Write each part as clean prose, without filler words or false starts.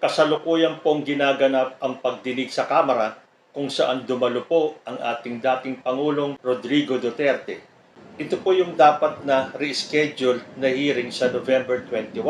Kasalukuyan pong ginaganap ang pagdinig sa Kamara kung saan dumalo po ang ating dating Pangulong Rodrigo Duterte. Ito po yung dapat na reschedule na hearing sa November 21.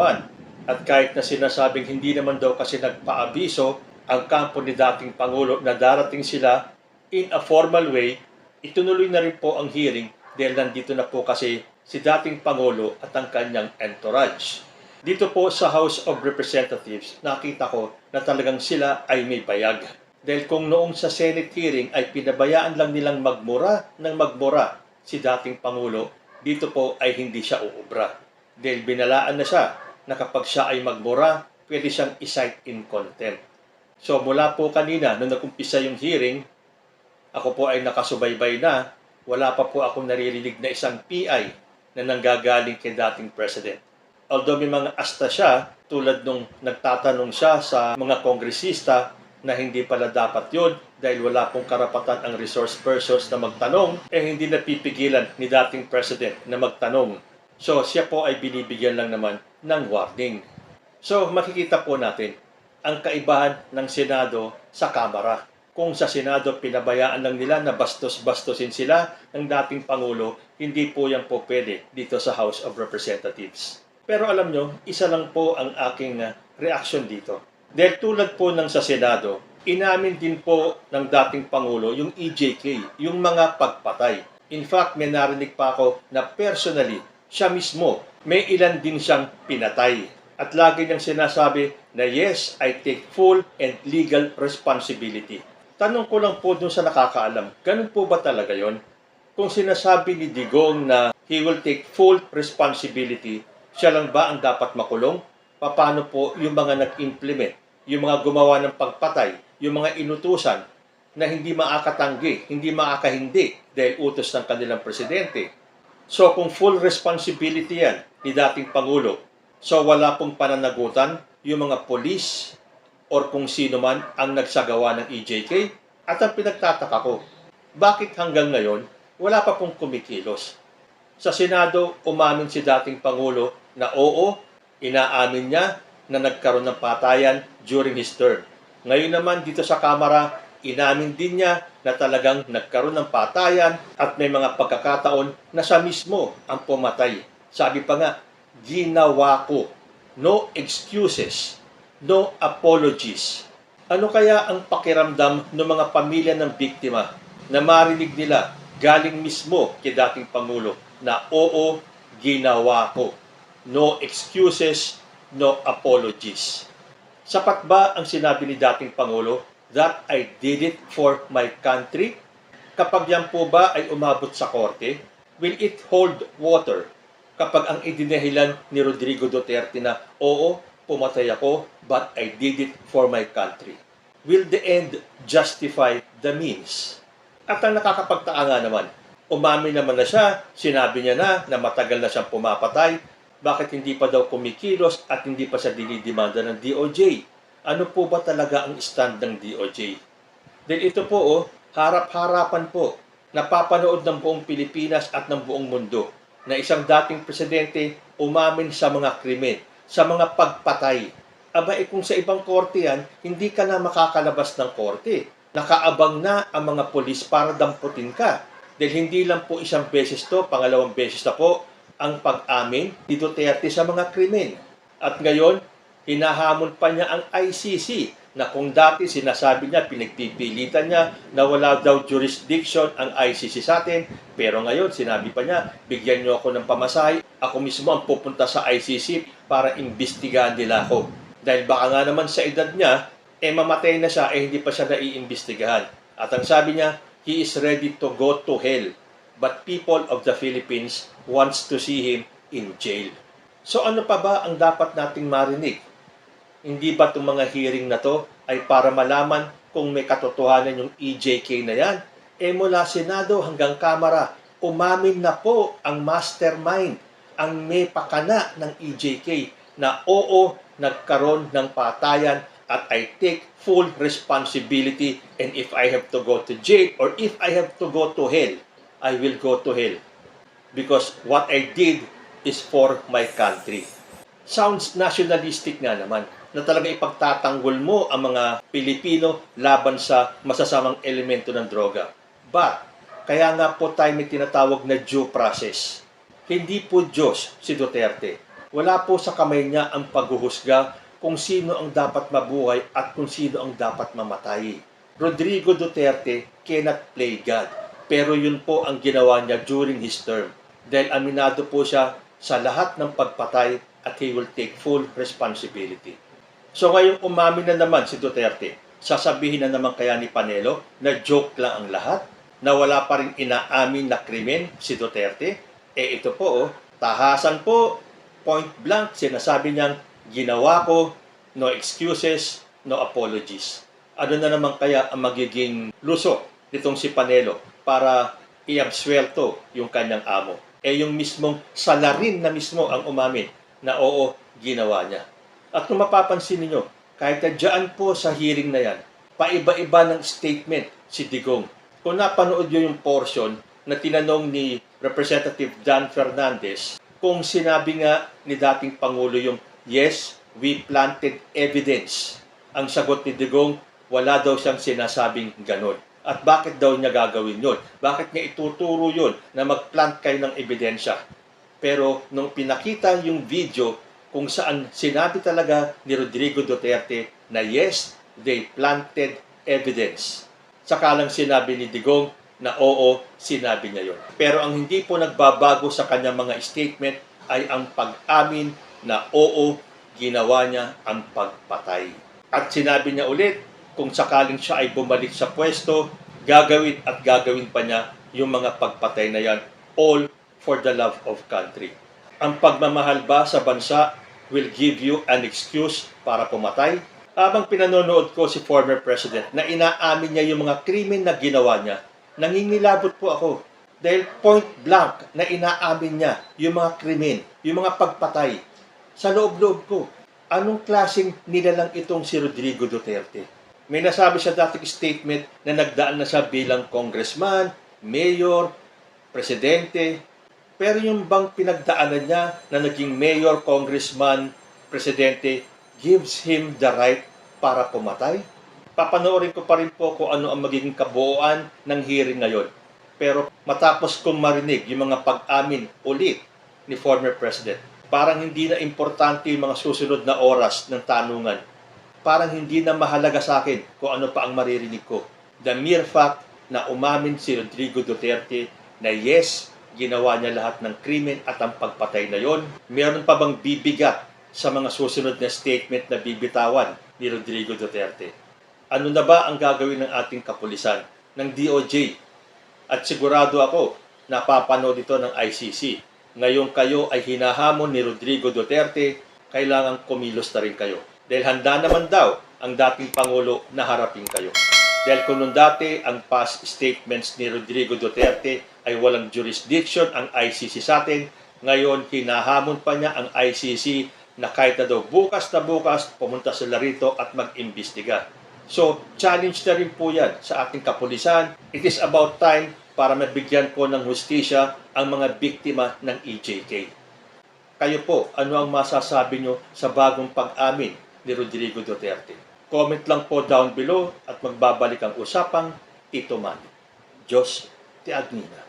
At kahit na sinasabing hindi naman daw kasi nagpaabiso ang kampo ni dating Pangulo na darating sila in a formal way, itunuloy na rin po ang hearing dahil nandito na po kasi si dating Pangulo at ang kanyang entourage. Dito po sa House of Representatives, nakita ko na talagang sila ay may bayag. Dahil kung noong sa Senate hearing ay pinabayaan lang nilang magmura si dating Pangulo, dito po ay hindi siya uubra. Dahil binalaan na siya na kapag siya ay magmura, pwede siyang i-cite in contempt. So mula po kanina, nung nag-umpisa yung hearing, ako po ay nakasubaybay na, wala pa po akong naririnig na isang PI na nanggagaling kay dating President. Although may mga asta siya, tulad nung nagtatanong siya sa mga kongresista na hindi pala dapat yun dahil wala pong karapatan ang resource persons na magtanong, hindi napipigilan ni dating President na magtanong. So siya po ay binibigyan lang naman ng warning. So makikita po natin ang kaibahan ng Senado sa Kamara. Kung sa Senado pinabayaan lang nila na bastos-bastosin sila ng dating Pangulo, hindi po yan po pwede dito sa House of Representatives. Pero alam nyo, isa lang po ang aking reaksyon dito. Dahil tulad po ng sa Senado, inamin din po ng dating Pangulo yung EJK, yung mga pagpatay. In fact, may narinig pa ako na personally, siya mismo, may ilan din siyang pinatay. At lagi niyang sinasabi na yes, I take full and legal responsibility. Tanong ko lang po dun sa nakakaalam, ganun po ba talaga yon? Kung sinasabi ni Digong na he will take full responsibility, siya lang ba ang dapat makulong? Paano po yung mga nag-implement, yung mga gumawa ng pagpatay, yung mga inutusan na hindi makakatanggi, hindi makakahindi dahil utos ng kanilang presidente? So kung full responsibility yan ni dating Pangulo, so wala pong pananagutan yung mga police or kung sino man ang nagsagawa ng EJK? At ang pinagtataka ko, bakit hanggang ngayon wala pa pong kumikilos? Sa Senado, umamin si dating Pangulo na oo, inaamin niya na nagkaroon ng patayan during his term. Ngayon naman dito sa Kamara, inamin din niya na talagang nagkaroon ng patayan at may mga pagkakataon na siya mismo ang pumatay. Sabi pa nga, ginawa ko. No excuses, no apologies. Ano kaya ang pakiramdam ng mga pamilya ng biktima na marinig nila galing mismo kay dating Pangulo na oo, ginawa ko. No excuses, no apologies. Sapat ba ang sinabi ni dating Pangulo that I did it for my country? Kapag yan po ba ay umabot sa korte, will it hold water? Kapag ang idinahilan ni Rodrigo Duterte na oo, pumatay ako, but I did it for my country. Will the end justify the means? At ang nakakapagtaka nga naman, umamin naman na siya, sinabi niya na matagal na siyang pumapatay, bakit hindi pa daw kumikilos at hindi pa siya dinidemanda ng DOJ? Ano po ba talaga ang stand ng DOJ? Dahil ito po, harap-harapan po, napapanood ng buong Pilipinas at ng buong mundo na isang dating presidente umamin sa mga krimen, sa mga pagpatay. Aba, kung sa ibang korte yan, hindi ka na makakalabas ng korte. Nakaabang na ang mga polis para damputin ka. Dahil hindi lang po isang beses to, pangalawang beses na po, ang pag-amin ni Duterte sa mga krimen. At ngayon, hinahamon pa niya ang ICC na kung dati sinasabi niya, pinagpipilitan niya na wala daw jurisdiction ang ICC sa atin, pero ngayon sinabi pa niya, bigyan niyo ako ng pamasahe, ako mismo ang pupunta sa ICC para imbestigahan nila ako. Dahil baka nga naman sa edad niya, mamatay na siya, hindi pa siya naiimbestigahan. At ang sabi niya, he is ready to go to hell, but people of the Philippines wants to see him in jail. So ano pa ba ang dapat nating marinig? Hindi ba itong mga hearing na to ay para malaman kung may katotohanan yung EJK na yan? Mula Senado hanggang Kamara, umamin na po ang mastermind, ang may pakana ng EJK na oo, nagkaroon ng patayan at I take full responsibility, and if I have to go to jail or if I have to go to hell, I will go to hell. Because what I did is for my country. Sounds nationalistic nga naman. na talaga ipagtatanggol mo ang mga Pilipino laban sa masasamang elemento ng droga. But, kaya nga po tayo may tinatawag na due process. Hindi po Diyos si Duterte. Wala po sa kamay niya ang paghuhusga kung sino ang dapat mabuhay at kung sino ang dapat mamatay. Rodrigo Duterte cannot play God. Pero yun po ang ginawa niya during his term. Dahil aminado po siya sa lahat ng pagpatay at he will take full responsibility. So ngayong umamin na naman si Duterte, sasabihin na naman kaya ni Panelo na joke lang ang lahat? Na wala pa rin inaamin na krimen si Duterte? Ito po, tahasan po, point blank, sinasabi niyang ginawa ko, no excuses, no apologies. Ano na naman kaya ang magiging luso nitong si Panelo para i-absuelto yung kanyang amo? Yung mismong salarin na mismo ang umamin na oo, ginawa niya. At kung mapapansin niyo, kahit na dyan po sa hearing na yan, paiba-iba ng statement si Digong. Kung napanood niyo yung portion na tinanong ni Representative Dan Fernandez, kung sinabi nga ni dating Pangulo yung, yes, we planted evidence. Ang sagot ni Digong, wala daw siyang sinasabing ganon. At bakit daw niya gagawin yun? Bakit niya ituturo yun na mag-plant kayo ng ebidensya? Pero nung pinakita yung video kung saan sinabi talaga ni Rodrigo Duterte na yes, they planted evidence. Saka lang sinabi ni Digong na oo, sinabi niya yun. Pero ang hindi po nagbabago sa kanyang mga statement ay ang pag-amin na oo, ginawa niya ang pagpatay. At sinabi niya ulit, kung sakaling siya ay bumalik sa pwesto, gagawin at gagawin pa niya yung mga pagpatay na yan, all for the love of country. Ang pagmamahal ba sa bansa will give you an excuse para pumatay? Habang pinanonood ko si former president na inaamin niya yung mga krimen na ginawa niya, nangingilabot po ako. Dahil point blank na inaamin niya yung mga krimen, yung mga pagpatay. Sa loob-loob ko, anong klaseng nilalang itong si Rodrigo Duterte? May nasabi siya dating statement na nagdaan na siya bilang congressman, mayor, presidente. Pero yung bang pinagdaanan niya na naging mayor, congressman, presidente, gives him the right para pumatay? Papanoorin ko pa rin po kung ano ang magiging kabuuan ng hearing ngayon. Pero matapos kong marinig yung mga pag-amin ulit ni former president, parang hindi na importante yung mga susunod na oras ng tanungan. Parang hindi na mahalaga sa akin kung ano pa ang maririnig ko. The mere fact na umamin si Rodrigo Duterte na yes, ginawa niya lahat ng krimen at ang pagpatay na yon. Meron pa bang bibigat sa mga susunod na statement na bibitawan ni Rodrigo Duterte? Ano na ba ang gagawin ng ating kapulisan, ng DOJ? At sigurado ako, napapanood ito ng ICC. Ngayong kayo ay hinahamon ni Rodrigo Duterte, kailangang kumilos na rin kayo. Dahil handa naman daw ang dating Pangulo na harapin kayo. Dahil kung nung dati ang past statements ni Rodrigo Duterte ay walang jurisdiction ang ICC sa atin, ngayon hinahamon pa niya ang ICC na kahit na daw bukas na bukas pumunta sila rito at mag-imbestiga. So, challenge na rin po yan sa ating kapulisan. It is about time para mabigyan po ng hustisya ang mga biktima ng EJK. Kayo po, ano ang masasabi nyo sa bagong pag-amin ni Rodrigo Duterte? Comment lang po down below at magbabalik ang usapang ito man. Diyos ti Agnina.